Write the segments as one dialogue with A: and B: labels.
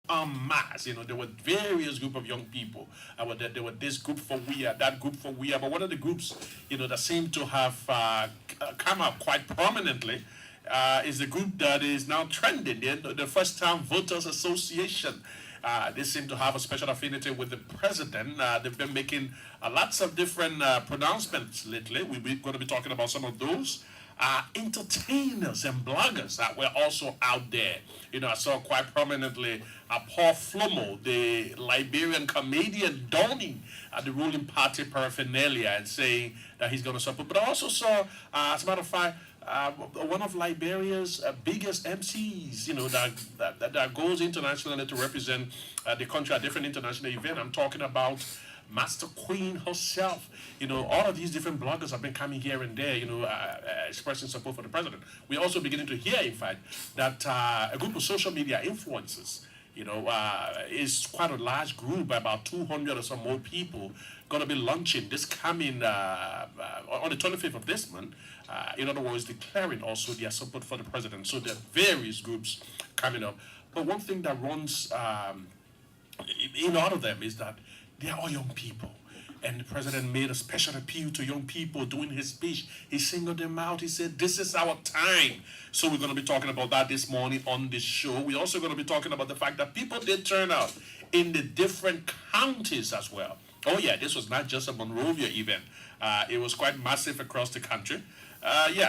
A: en masse. There were various group of young people. There were this group for We Are, that group for We Are. But one of the groups, that seem to have come up quite prominently is the group that is now trending, the First Time Voters Association. They seem to have a special affinity with the president. They've been making lots of different pronouncements lately. We're going to be talking about some of those. Entertainers and bloggers that were also out there. I saw quite prominently Paul Flomo, the Liberian comedian, donning the ruling party paraphernalia and saying that he's going to support. But I also saw, as a matter of fact, one of Liberia's biggest MCs, that goes internationally to represent the country at different international events. I'm talking about Master Queen herself. All of these different bloggers have been coming here and there, expressing support for the president. We're also beginning to hear, in fact, that a group of social media influencers, is quite a large group, about 200 or some more people, going to be launching this coming on the 25th of this month. In other words, declaring also their support for the president. So there are various groups coming up. But one thing that runs in all of them is that they are all young people. And the president made a special appeal to young people during his speech. He singled them out. He said, this is our time. So we're going to be talking about that this morning on this show. We're also going to be talking about the fact that people did turn out in the different counties as well. Oh yeah, this was not just a Monrovia event. It was quite massive across the country.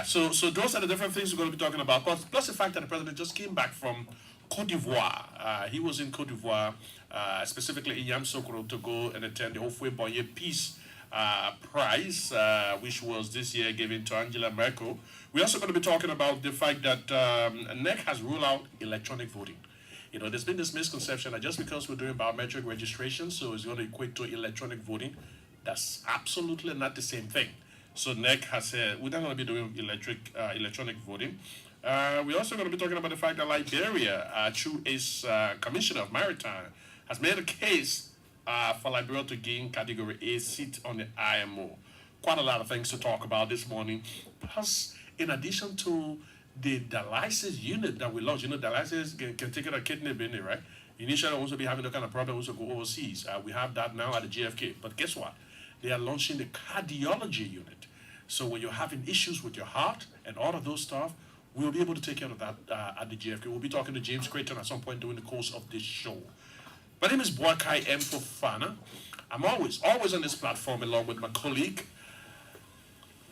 A: So those are the different things we're going to be talking about. Plus the fact that the president just came back from Cote d'Ivoire. He was in Cote d'Ivoire, specifically in Yamoussoukro, to go and attend the Houphouët Boigny Peace Prize, which was this year given to Angela Merkel. We're also going to be talking about the fact that NEC has ruled out electronic voting. There's been this misconception that just because we're doing biometric registration, so it's going to equate to electronic voting. That's absolutely not the same thing. So NEC has said we're not going to be doing electronic voting. We're also going to be talking about the fact that Liberia, through its Commissioner of Maritime, has made a case for Liberia to gain Category A seat on the IMO. Quite a lot of things to talk about this morning. Plus, in addition to the dialysis unit that we launched, dialysis can take care of kidney business, right? Initially, also be having the kind of problem also go overseas. We have that now at the JFK. But guess what? They are launching the cardiology unit. So when you're having issues with your heart and all of those stuff, we'll be able to take care of that at the JFK. We'll be talking to James Creighton at some point during the course of this show. My name is Boakai M. Fofana. I'm always on this platform along with my colleague,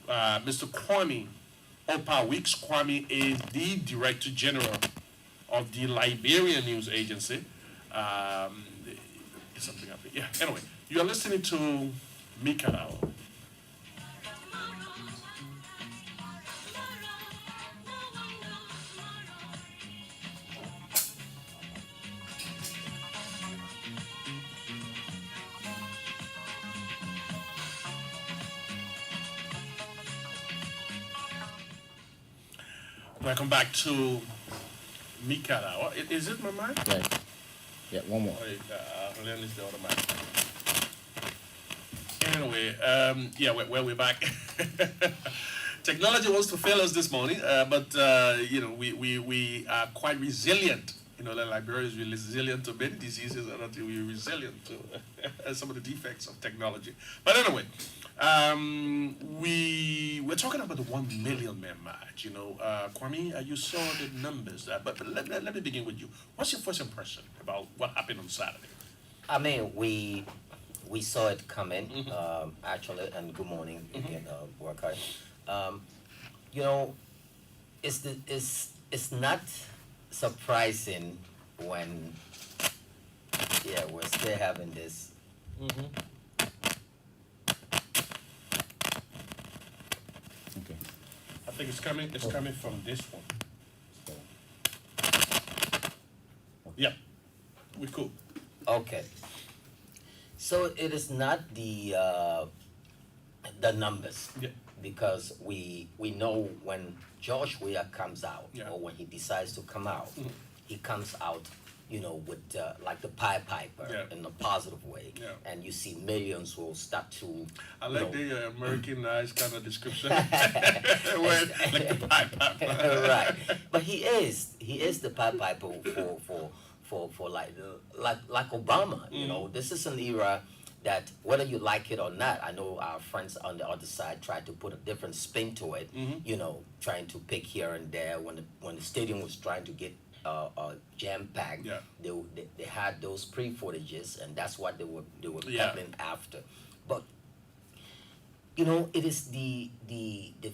A: Mr. Kwame Opa Weeks. Kwame is the Director General of the Liberian News Agency. Something up here. Yeah. Anyway, you are listening to MICAT HOUE. Welcome back to MICAT HOUE. Is it my mic?
B: Yeah, one more.
A: Then it's the other mic. Anyway, we're back. Technology wants to fail us this morning, but we are quite resilient. Liberia is resilient to many diseases, and until we're resilient to some of the defects of technology. But anyway, we're talking about the 1 million man march. Kwame, you saw the numbers, but let me begin with you. What's your first impression about what happened on Saturday?
B: I mean, we saw it coming, actually, and good morning again, Workai. It's not surprising when we're still having this.
A: Okay. I think it's coming from this one. Yeah, we cool.
B: Okay. So it is not the numbers.
A: Yeah.
B: Because we know when George Weah comes out, or when he decides to come out, he comes out, with like the Pied Piper in a positive way, and you see millions will start to.
A: I like the Americanized kind of description, like the Pied Piper.
B: Right, but he is the Pied Piper for like Obama. You know, this is an era that whether you like it or not, I know our friends on the other side tried to put a different spin to it. You know, trying to pick here and there when the stadium was trying to get jam packed. They had those pre-footages, and that's what they were peddling after. But you know, it is the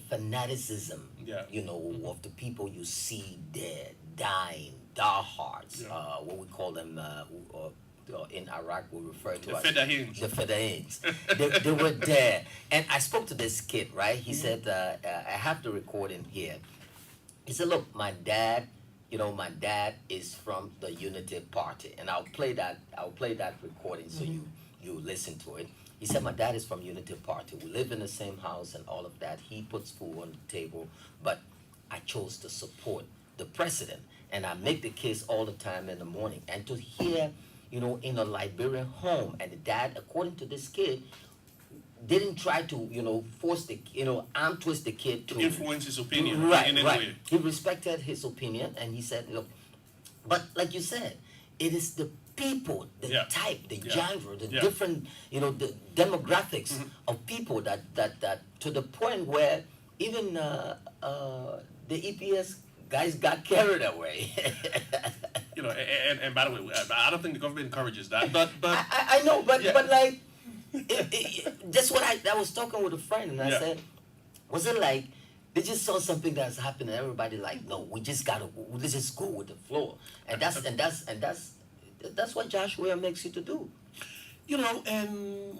B: fanaticism, you know, of the people you see there dying, diehards, what we call them. In Iraq, we refer to
A: the
B: as the Fedayins. They were there, and I spoke to this kid. Right, he said, "I have the recording here." He said, "Look, my dad, you know, my dad is from the Unity Party, and I'll play that recording so you listen to it." He said, "My dad is from Unity Party. We live in the same house and all of that. He puts food on the table, but I chose to support the president, and I make the case all the time in the morning. And to hear, you know, in a Liberian home, and the dad, according to this kid, didn't try to, you know, force the, you know, arm twist the kid to
A: influence his opinion,
B: in any
A: way.
B: He respected his opinion, and he said, look, but like you said, it is the people, the type, the genre, the different, you know, the demographics of people that to the point where even the EPS guys got carried away."
A: You know, and by the way, I don't think the government encourages that. But
B: I know, but like, that's what I was talking with a friend, and I said, was it like they just saw something that's happening, and everybody like, no, let's just go with the flow, and that's what Joshua makes you to do.
A: You know, and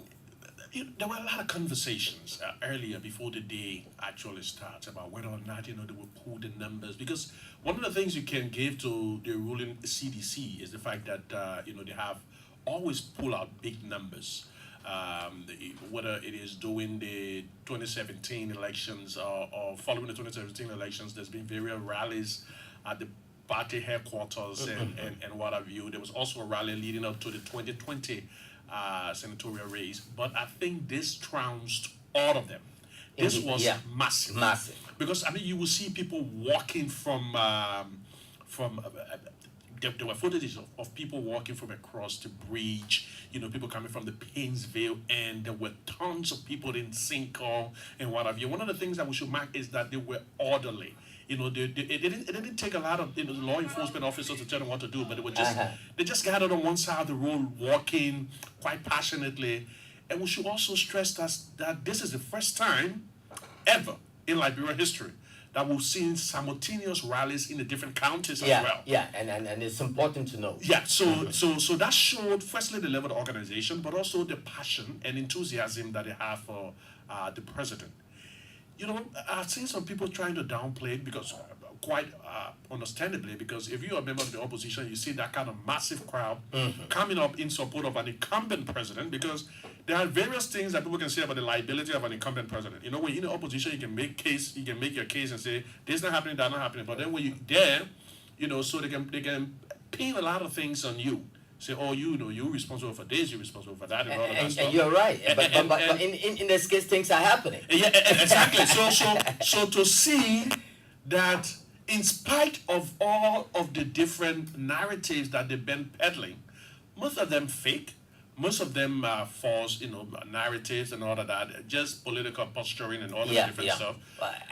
A: there were a lot of conversations earlier before the day actually starts about whether or not, you know, they will pull the numbers, because one of the things you can give to the ruling CDC is the fact that you know, they have always pull out big numbers, whether it is during the 2017 elections or following the 2017 elections. There's been various rallies at the party headquarters and what have you. There was also a rally leading up to the 2020 senatorial race, but I think this trounced all of them. This was massive. Because I mean, you will see people walking from there were footages of people walking from across the bridge, you know, people coming from the Painesville, and there were tons of people in Cinco and what have you. One of the things that we should mark is that they were orderly. You know, it didn't take a lot of, you know, law enforcement officers to tell them what to do, but they just gathered on one side of the road, walking quite passionately. And we should also stress that this is the first time ever in Liberian history that we've seen simultaneous rallies in the different counties as well.
B: Yeah, and it's important to know.
A: Yeah, so that showed firstly the level of organization, but also the passion and enthusiasm that they have for the president. You know, I've seen some people trying to downplay it because, quite understandably, because if you're a member of the opposition, you see that kind of massive crowd coming up in support of an incumbent president, because there are various things that people can say about the liability of an incumbent president. You know, when you're in the opposition, you can make your case and say, this is not happening, that's not happening. But then when you're there, you know, so they can pin a lot of things on you. Say, oh, you know, you're responsible for this, you're responsible for that, and all of that stuff.
B: And you're right. But in this case, things are happening.
A: Yeah, exactly. So to see that in spite of all of the different narratives that they've been peddling, most of them fake, most of them false, you know, narratives and all of that, just political posturing and all of that different stuff.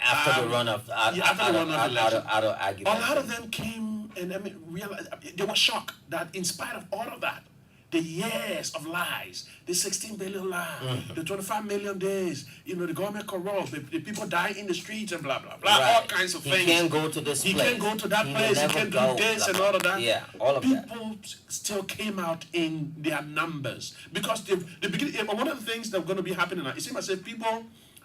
B: After the run of election, out of argument.
A: A lot of them came and they were shocked that in spite of all of that, the years of lies, the 16 billion lies, the 25 million days, you know, the government corrupt, the people die in the streets and blah, blah, blah, all kinds of things.
B: He can't go to this place.
A: He can't go to that place. He can't do this and all of that.
B: Yeah, all of that.
A: People still came out in their numbers because the beginning. One of the things that's going to be happening now, it seems as if people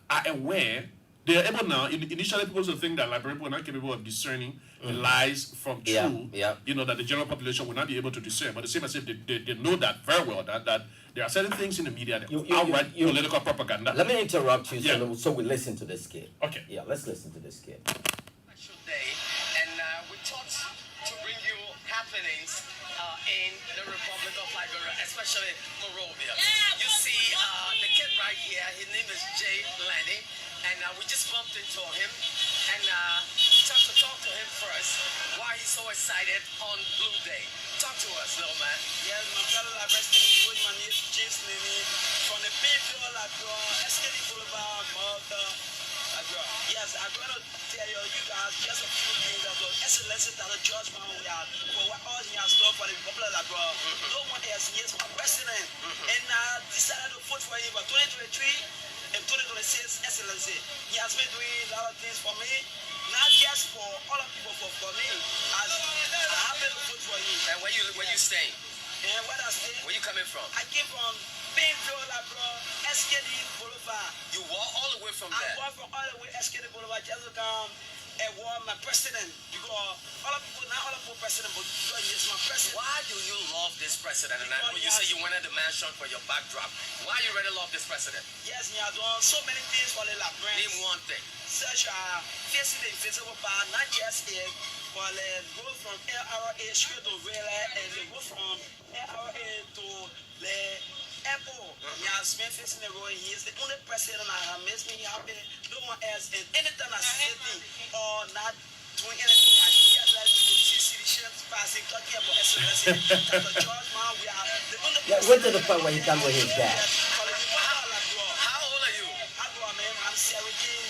A: are aware. They are able now. Initially, people used to think that Liberian people were not capable of discerning the lies from true. You know, that the general population will not be able to discern. But it seems as if they know that very well. That there are certain things in the media that outright political propaganda.
B: Let me interrupt you so we listen to this kid.
A: Okay.
B: Yeah, let's listen to this kid.
C: And we thought to bring you happenings in the Republic of Liberia, especially Monrovia. You see the kid right here, his name is Jay Lanning. And we just bumped into him, and we tried to talk to him first why he's so excited on Blue Day. Talk to us, little man.
D: Yes, my fellow Libertarians, with my name James Nini, from the people like SKD Boulevard, Malta. Yes, I'm going to tell you guys just a few things about excellency that the judgment we have for what all he has done for the people like no one else. He is my president, and I decided to vote for him for 2023 and 2026 excellency. He has been doing a lot of things for me, not just for all of people, for me. As I happen to vote for him.
C: And where you staying?
D: And where I stay?
C: Where you coming from?
D: I came from Painville, SKD Boulevard.
C: You walk all the way from there?
D: I walk from all the way SKD Boulevard just to come and walk my president. Because all of people, not all of people president, but because he is my president.
C: Why do you love this president? And when you say you wanted the mansion for your backdrop, why you really love this president?
D: Yes, he has done so many things for the Labrador.
C: Name one thing.
D: Such as facing the invisible power, not just it, but go from LRA straight to rail, and they go from LRA to the airport. He has been facing the road. He is the only president that makes me happy. No one else. And anytime I see anything or not doing anything, I just like to see citizens passing, talking about excellency. Dr. George, man, we are the only president.
B: Wait to the point where he comes with his dad.
C: How old are you?
D: I'm 17,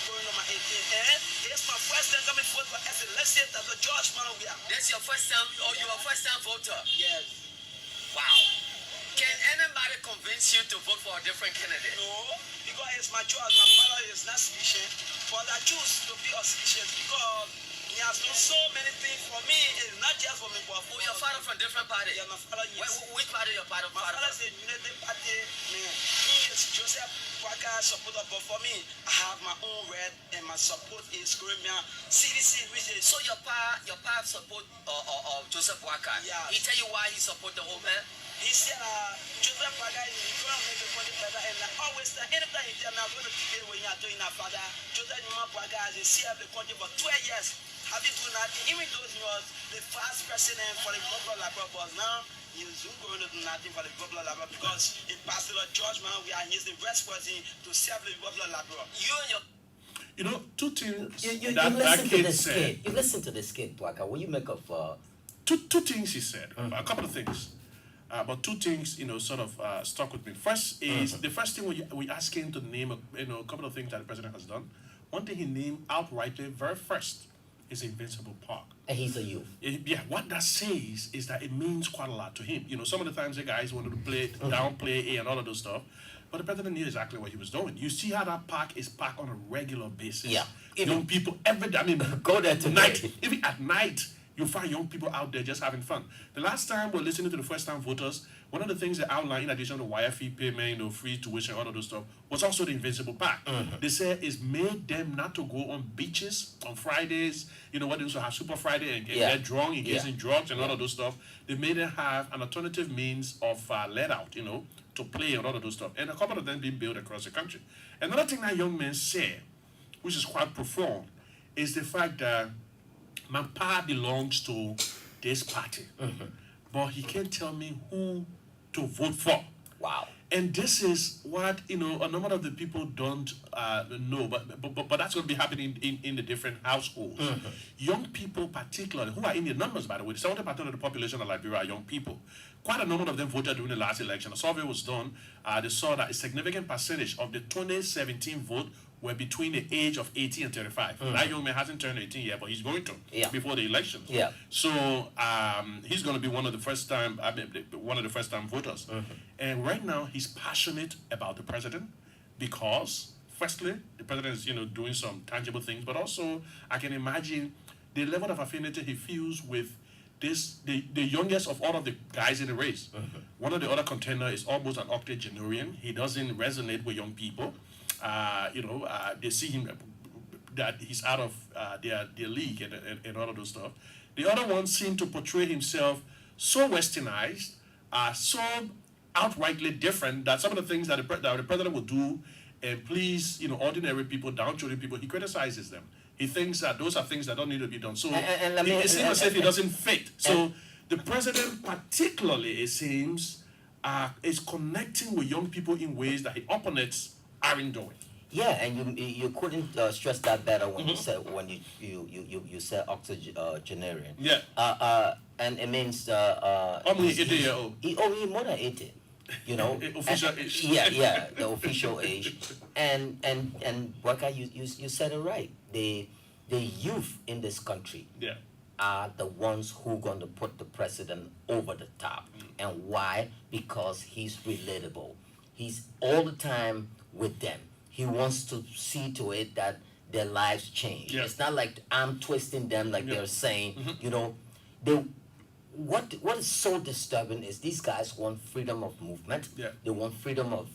D: going on my 18. And it's my first time coming forth for excellency. Dr. George, man, we are.
C: This your first time, or you are a first time voter?
D: Yes.
C: Wow. Can anybody convince you to vote for a different candidate?
D: No, because it's my choice. My father is not sufficient, but I choose to be a sufficient because he has done so many things for me. It's not just for me, but for
C: your father from different party?
D: Yeah, my father is.
C: Which party your father?
D: My father is a United Party man. He is Joseph Parker supporter, but for me, I have my own red, and my support is Caribbean CDC, which is.
C: So your pa support Joseph Parker?
D: Yeah.
C: He tell you why he support the old man?
D: He said, Joseph Parker is going to make the country better, and I always say, anytime he tell me I'm going to pay when you're doing that, father, Joseph Parker has served the country for 12 years. Have you done nothing? Even though he was the first president for the Republic of Labrador, but now he's going to do nothing for the Republic of Labrador because in Pastor George, man, he's the best person to serve the Republic of Labrador.
C: You and your...
A: You know, two things
B: You
A: that
B: listen to
A: kid
B: this
A: said.
B: kid. You listen to this kid, Dwaka. What you make of...
A: Two things he said. A couple of things. But two things, sort of stuck with me. First is the first thing we asked him to name, a couple of things that the president has done. One thing he named outrightly, very first, is Invincible Park.
B: And he's a youth.
A: Yeah, what that says is that it means quite a lot to him. Some of the times the guys wanted to downplay A and all of those stuff, but the president knew exactly what he was doing. You see how that park is packed on a regular basis.
B: Yeah.
A: Young people
B: go there
A: tonight. Even at night, you find young people out there just having fun. The last time we're listening to the first-time voters, one of the things they outlined, in addition to wire fee payment, free tuition, all of those stuff, was also the Invincible Park. They said it's made them not to go on beaches on Fridays, what they also have Super Friday and get drunk, engage in drugs and all of those stuff. They made them have an alternative means of let out, to play and all of those stuff. And a couple of them being built across the country. Another thing that young men say, which is quite profound, is the fact that my pa belongs to this party, but he can't tell me who to vote for.
B: Wow.
A: And this is what, a number of the people don't know, but that's going to be happening in the different households. Young people particularly, who are in the numbers, by the way, 70% of the population of Liberia are young people. Quite a number of them voted during the last election. A survey was done. They saw that a significant percentage of the 2017 vote were between the age of 18 and 35. That young man hasn't turned 18 yet, but he's going to before the elections.
B: Yeah.
A: So he's going to be one of the first-time voters. And right now, he's passionate about the president because, firstly, the president is doing some tangible things, but also I can imagine the level of affinity he feels with the youngest of all of the guys in the race. One of the other contenders is almost an octogenarian. He doesn't resonate with young people. They see him that he's out of their league and all of those stuff. The other one seemed to portray himself so westernized, so outrightly different that some of the things that the president would do and please, ordinary people, downtrodden people, he criticizes them. He thinks that those are things that don't need to be done. So it seems as if he doesn't fit. So the president particularly, it seems, is connecting with young people in ways that his opponents aren't doing.
B: Yeah, and you couldn't stress that better when you said you said octogenarian.
A: Yeah.
B: And it means
A: Only 80-year-old.
B: he more than 80. You know,
A: Official age.
B: Yeah, the official age, and Waka, you said it right. The youth in this country
A: Yeah.
B: are the ones who going to put the president over the top. And why? Because he's relatable. He's all the time with them. He wants to see to it that their lives change.
A: Yeah.
B: It's not like I'm twisting them like
A: Yeah.
B: they're saying, you know, they what is so disturbing is these guys want freedom of movement.
A: Yeah.
B: They want freedom of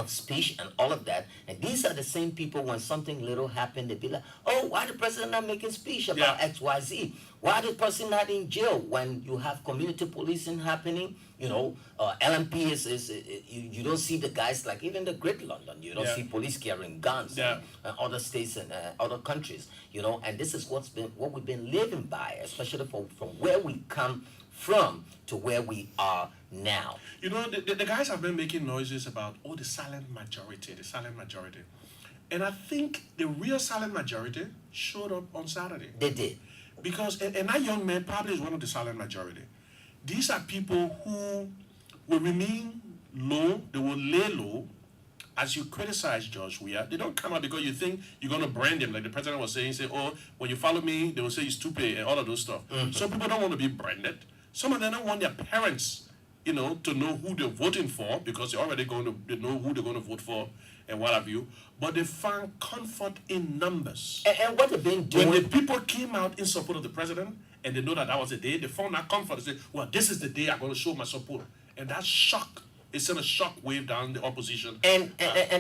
B: speech and all of that. And these are the same people when something little happened, they be like, oh, why the president not making speech about
A: Yeah.
B: XYZ? Why the person not in jail when you have community policing happening? You know, LMP is you don't see the guys like even the Great London. You don't
A: Yeah.
B: see police carrying guns
A: Yeah.
B: in other states and other countries. You know, and this is what we've been living by, especially from where we come from to where we are now.
A: You know, the guys have been making noises about, the silent majority, the silent majority. And I think the real silent majority showed up on Saturday.
B: They did.
A: Because, and that young man probably is one of the silent majority. These are people who will remain low, they will lay low. As you criticize George Weah, they don't come out because you think you're going to brand him. Like the president was saying, when you follow me, they will say you're stupid and all of those stuff. Some people don't want to be branded. Some of them don't want their parents, to know who they're voting for because they're already they know who they're going to vote for and what have you. But they found comfort in numbers.
B: And what they've been doing.
A: When the people came out in support of the president and they know that was the day, they found that comfort. They said, well, this is the day I'm going to show my support. And that shock, it sent a shock wave down the opposition.
B: And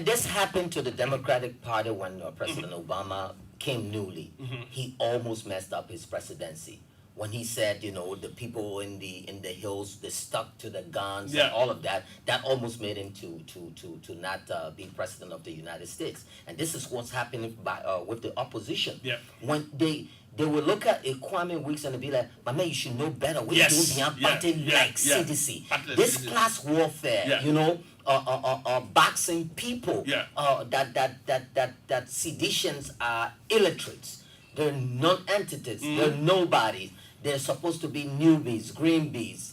B: this happened to the Democratic Party when President Obama came newly. He almost messed up his presidency. When he said, the people in the hills, they stuck to the guns and all of that, that almost made him to not be president of the United States. And this is what's happening with the opposition.
A: Yeah.
B: When they will look at a Kwame Weeks and be like, my man, you should know better. What you doing behind party like CDC? This class warfare, boxing people, that seditions are illiterates. They're non-entities. They're nobodies. They're supposed to be newbies, greenbees.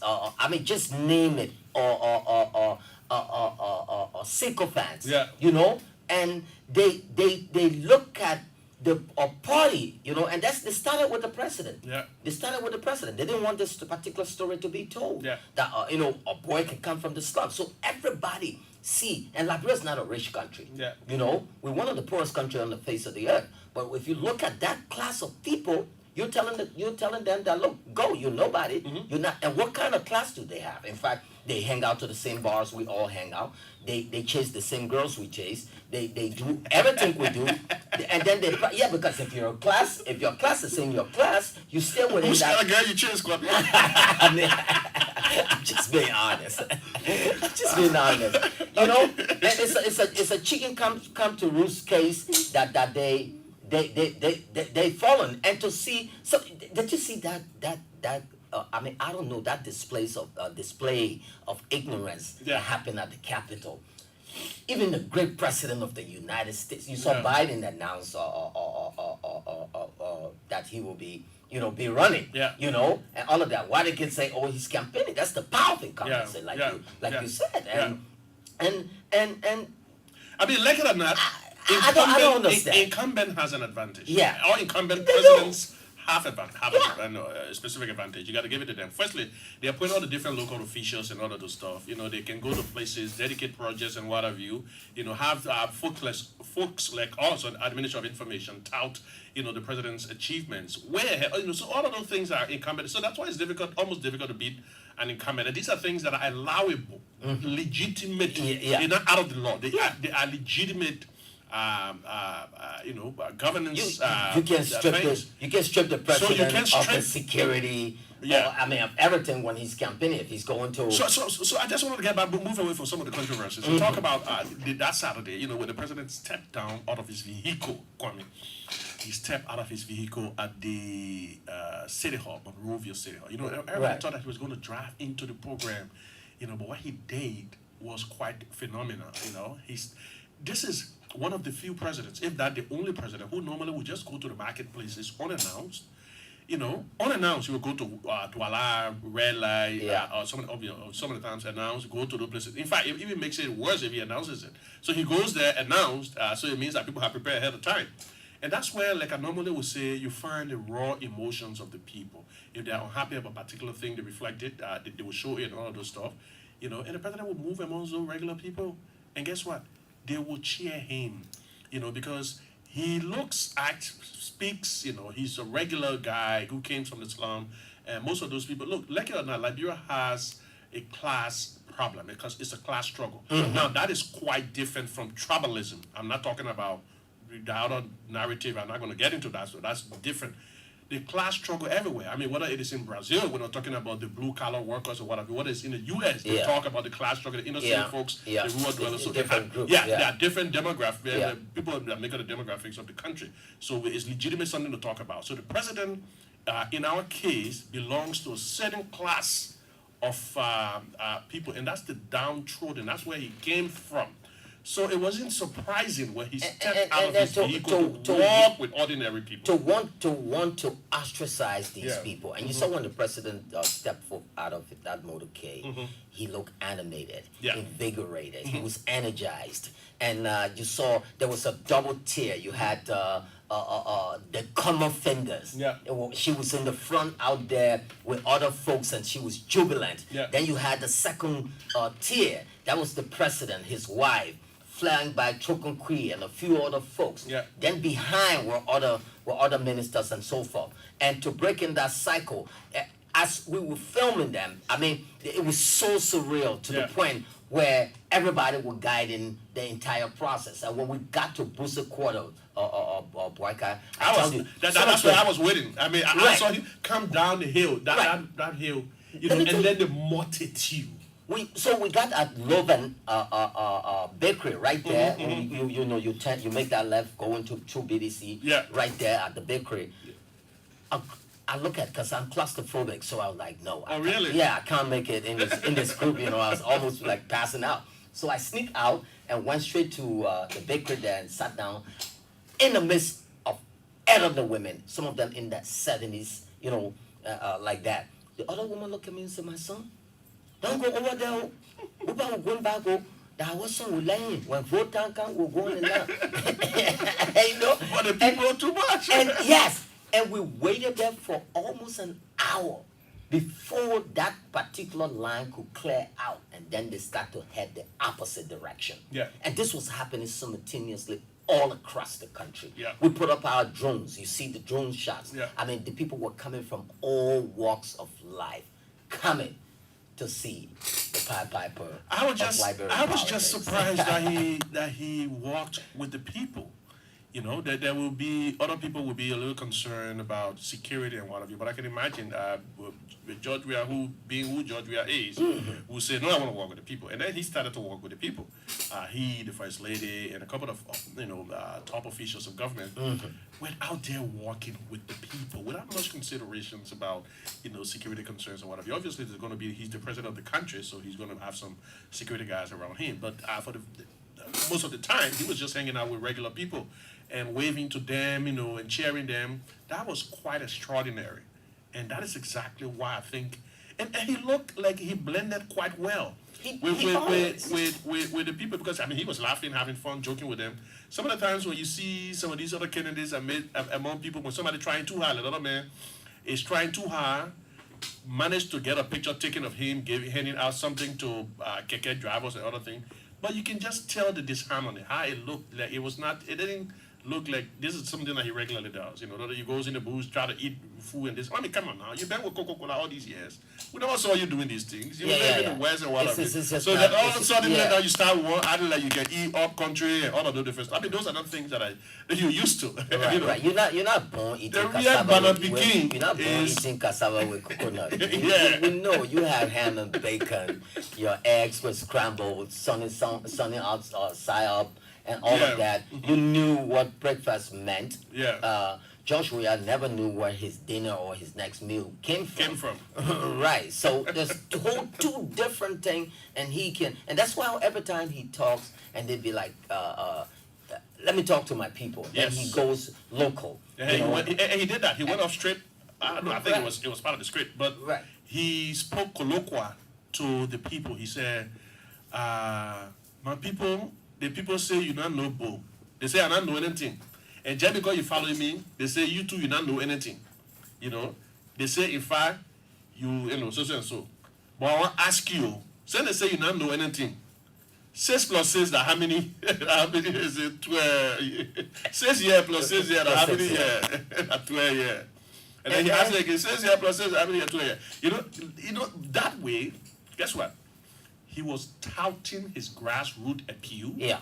B: Just name it, or sycophants.
A: Yeah.
B: And they look at the party, and they started with the president.
A: Yeah.
B: They started with the president. They didn't want this particular story to be told.
A: Yeah.
B: That a boy can come from the slums. So everybody see, and Liberia's not a rich country.
A: Yeah.
B: We're one of the poorest countries on the face of the earth. But if you look at that class of people, you're telling them that, look, go, you're nobody. You're not. And what kind of class do they have? In fact, they hang out to the same bars we all hang out. They chase the same girls we chase. They do everything we do. And then because if your class is in your class, you still within
A: Who's
B: that.
A: the girl you chase, Kwame?
B: I'm just being honest. And it's a chicken come to roost case that they fallen. And to see, so did you see that I don't know, that display of ignorance that happened at the Capitol. Even the great president of the United States, you saw Biden announce that he will be running, and all of that. Why they can say, oh, he's campaigning? That's the powerful company, you said, and
A: I mean, like it or not,
B: I don't understand.
A: Incumbent has an advantage.
B: Yeah.
A: All incumbent presidents have a specific advantage. You got to give it to them. Firstly, they appoint all the different local officials and all of those stuff. They can go to places, dedicate projects and what have you. Have folks like us on Administration of Information tout, the president's achievements. So all of those things are incumbent. So that's why it's almost difficult to beat an incumbent. And these are things that are allowable, legitimate. They're not out of the law. They are legitimate. Governance.
B: You can strip the president of the security. Of everything when he's campaigning. If he's going to.
A: So I just wanted to get back, move away from some of the controversies. So talk about that Saturday. When the president stepped down out of his vehicle, Kwame. He stepped out of his vehicle at the City Hall, Monrovia City Hall. Everyone thought that he was going to drive into the program, but what he did was quite phenomenal. this is one of the few presidents, if not the only president, who normally would just go to the marketplaces unannounced. Unannounced, he would go to Tuala, red light, or some of the times announced, go to the places. In fact, it even makes it worse if he announces it. So he goes there announced, so it means that people have prepared ahead of time. And that's where, like I normally would say, you find the raw emotions of the people. If they're unhappy about a particular thing, they reflect it, they will show it and all of those stuff. And the president will move among those regular people. And guess what? They will cheer him, because he speaks, he's a regular guy who came from the slum. And most of those people, look, like it or not, Liberia has a class problem because it's a class struggle. Now, that is quite different from tribalism. I'm not talking about the other narrative. I'm not going to get into that, so that's different. The class struggle everywhere. I mean, whether it is in Brazil, we're not talking about the blue-collar workers or whatever. Whether it's in the U.S., they talk about the class struggle, the inner-city folks, the rural dwellers. So
B: different groups.
A: There are different demographics. People that make up the demographics of the country. So it's legitimate something to talk about. So the president, in our case, belongs to a certain class of people, and that's the downtrodden. That's where he came from. So it wasn't surprising when he stepped out of his vehicle to walk with ordinary people.
B: To want to ostracize these people. And you saw when the president stepped forth out of that motorcade, he looked animated, invigorated. He was energized. And you saw there was a double tier. You had the common fingers. She was in the front out there with other folks, and she was jubilant. Then you had the second tier. That was the president, his wife, flanked by Chokonkwi and a few other folks. Then behind were other ministers and so forth. And to break in that cycle, as we were filming them, I mean, it was so surreal to the point where everybody was guiding the entire process. And when we got to Busa Quarter, Boyka,
A: that's where I was waiting. I mean, I saw him come down the hill, that hill, and then the multitude.
B: We got at Loven Bakery right there. You make that left going to 2 BDC. Right there at the bakery. I look at because I'm claustrophobic, so I was like, no.
A: Really?
B: I can't make it in this group. I was almost like passing out. So I sneaked out and went straight to the bakery there and sat down in the midst of elderly women. Some of them in their 70s, like that. The other woman looked at me and said, "My son, don't go over there. We're going back. That was some laying. When vote time comes, we're going in there."
A: But the people are too much.
B: And we waited there for almost an hour before that particular line could clear out, and then they start to head the opposite direction. And this was happening simultaneously all across the country. We put up our drones. You see the drone shots. I mean, the people were coming from all walks of life, coming to see the Pied Piper.
A: I was just surprised that he walked with the people. That there will be other people will be a little concerned about security and what have you. But I can imagine with George Weah, who George Weah is, who said, "No, I want to walk with the people," and then he started to walk with the people. He, the First Lady, and a couple of top officials of government went out there walking with the people without much considerations about security concerns and what have you. Obviously, there's going to be he's the president of the country, so he's going to have some security guys around him. But for most of the time, he was just hanging out with regular people and waving to them, and cheering them. That was quite extraordinary. And that is exactly why I think, and he looked like he blended quite well with the people, because, I mean, he was laughing, having fun, joking with them. Some of the times when you see some of these other candidates among people, when somebody trying too hard, another man is trying too hard, managed to get a picture taken of him, handing out something to keke drivers and other things. But you can just tell the disharmony, how it looked like it didn't look like this is something that he regularly does. That he goes in the booth, try to eat food and this. I mean, come on now. You've been with Coca-Cola all these years. We never saw you doing these things. You live in the West and whatever. So that all of a sudden now you start acting like you can eat up country and all of those different stuff. I mean, those are not things that you're used to.
B: Right. You're not born eating cassava. You're not born eating cassava with coconut. We know you have ham and bacon. Your eggs were scrambled, sunny outside up. And all of that, you knew what breakfast meant Josh Weah never knew where his dinner or his next meal came from. Right. So there's two different things, and that's why every time he talks, and they'd be like, let me talk to my people.
A: Yes.
B: Then he goes local.
A: He did that. He went off straight. No, I think it was part of the script, but he spoke colloquial to the people. He said, my people, the people say you don't know Bo. They say I don't know anything. And just because you follow me, they say you too, you don't know anything. They say if so and so. But I want to ask you, so they say you don't know anything. 6 plus 6, that how many is it? 12. 6 years plus 6 years, how many years? 12 years. And then he asked me again, 6 years plus 6, how many years? 12 years. That way, guess what? He was touting his grassroots appeal.
B: Yeah.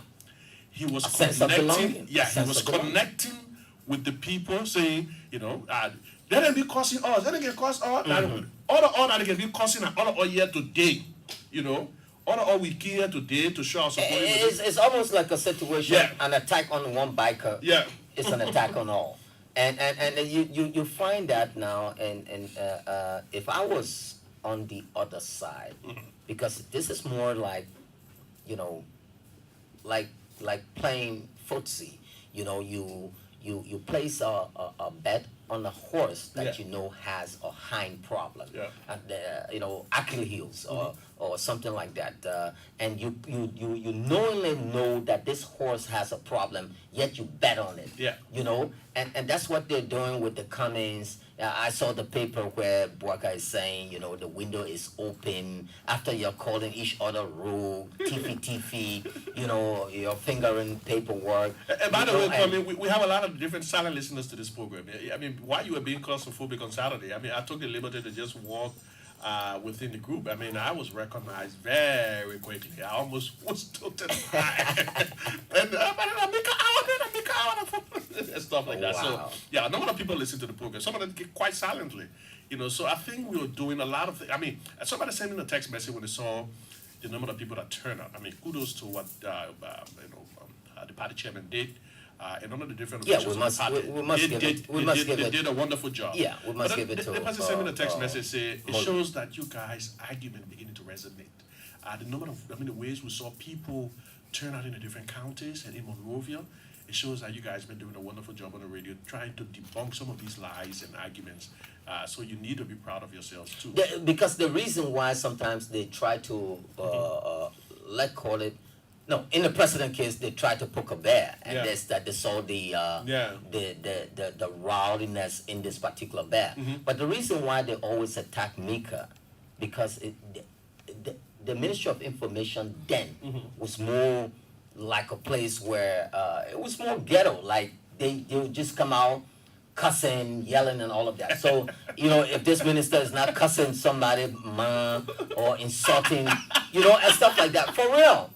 A: He was connecting. Yeah, he was connecting with the people, saying, they don't be causing us. They don't get caused all that they can be causing all year today. All we here today to show our support.
B: It's almost like a situation, an attack on one biker.
A: Yeah,
B: it's an attack on all. And you find that now. And if I was on the other side, because this is more like, like playing footsie. You place a bet on a horse that has a hind problem, Achilles heels or something like that, and you knowingly know that this horse has a problem, yet you bet on it. And that's what they're doing with the Cummins. I saw the paper where Buaka is saying, the window is open after you're calling each other rude, tiffy, you're fingering paperwork.
A: And by the way, we have a lot of different silent listeners to this program. I mean, while you were being claustrophobic on Saturday, I took the liberty to just walk within the group. I was recognized very quickly. I almost was tilted high. And MICAT HOUE, and stuff like that.
B: Wow.
A: So, a number of people listen to the program. Some of them get quite silently. So I think we were doing a lot of things. Somebody sent in a text message when they saw the number of people that turned out. Kudos to what the party chairman did. And none of the different
B: officials
A: they did a wonderful job.
B: Yeah, we must give it to
A: the person sent me a text message say it shows that you guys' argument beginning to resonate. The number of the ways we saw people turn out in the different counties and in Monrovia, it shows that you guys have been doing a wonderful job on the radio trying to debunk some of these lies and arguments. So you need to be proud of yourselves too.
B: Because the reason why sometimes they try to in the precedent case, they tried to poke a bear, and they saw the rowdiness in this particular bear. But the reason why they always attack MICAT, because the Ministry of Information then was more like a place where it was more ghetto. Like they would just come out cussing, yelling, and all of that. So if this minister is not cussing somebody, or insulting, and stuff like that, for real.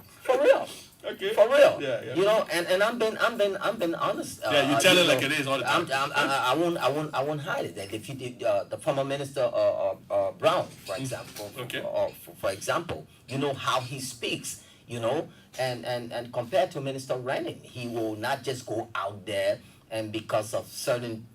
A: Okay.
B: For real.
A: Yeah.
B: And I'm being honest.
A: You tell it like it is all the time.
B: I won't hide it. That if you did, the former minister Brown, for example, for example, how he speaks, and compared to Minister Renning, he will not just go out there and because of certain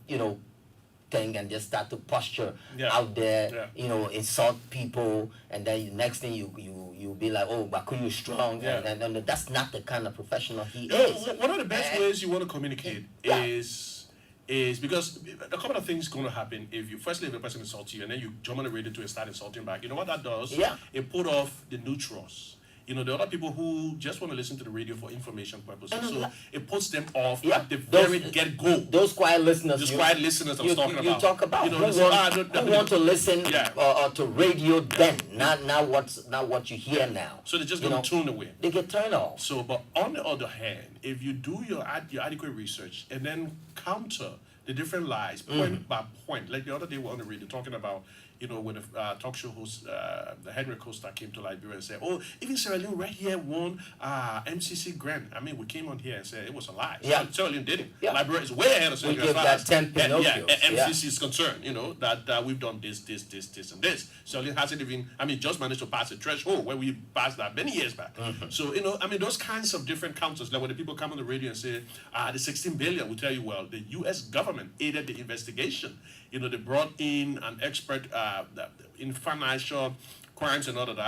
B: thing and just start to posture out there, insult people, and then next thing you be like, oh, Bakuyu strong, and that's not the kind of professional he is.
A: One of the best ways you want to communicate is because a couple of things going to happen if a person insults you and then you jump on the radio and start insulting back. You know what that does? It put off the neutrals. The other people who just want to listen to the radio for information purposes. So it puts them off at the very get-go.
B: Those quiet listeners.
A: I was talking about.
B: You talk about. Who want to listen to radio then, not what you hear now.
A: So they're just going to tune away.
B: They get turned off.
A: So, but on the other hand, if you do your adequate research and then counter the different lies point by point, like the other day we were on the radio talking about, when the talk show host, Henry Costa came to Liberia and said, oh, even Sierra Leone right here won MCC grant. We came on here and said it was a lie. Sierra Leone didn't. Liberia is way ahead of Sierra Leone.
B: We give that 10 Pinocchios.
A: MCC is concerned, that we've done this, and this. Sierra Leone hasn't even, just managed to pass a threshold where we passed that many years back. So, those kinds of different counters, like when the people come on the radio and say, the 16 billion, we tell you, well, the U.S. government government aided the investigation. You know, they brought in an expert in financial crimes and all of that.